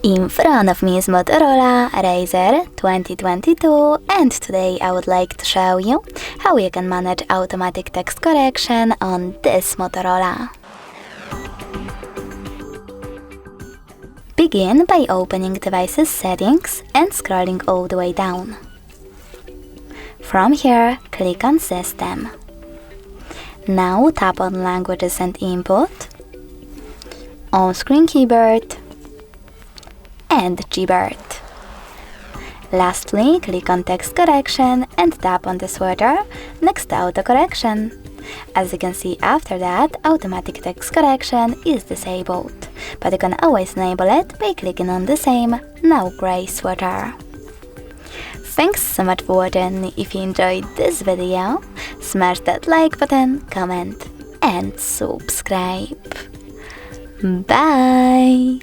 In front of me is Motorola Razr 2022, and today I would like to show you how you can manage automatic text correction on this Motorola. Begin by opening device's settings and scrolling all the way down. From here, click on System. Now tap on Languages and Input, On-Screen Keyboard, and Gboard. Lastly, click on Text Correction and tap on the switcher next to Auto Correction. As you can see, after that, automatic text correction is disabled, but you can always enable it by clicking on the same, now grey switcher. Thanks so much for watching. If you enjoyed this video, smash that like button, comment and subscribe. Bye!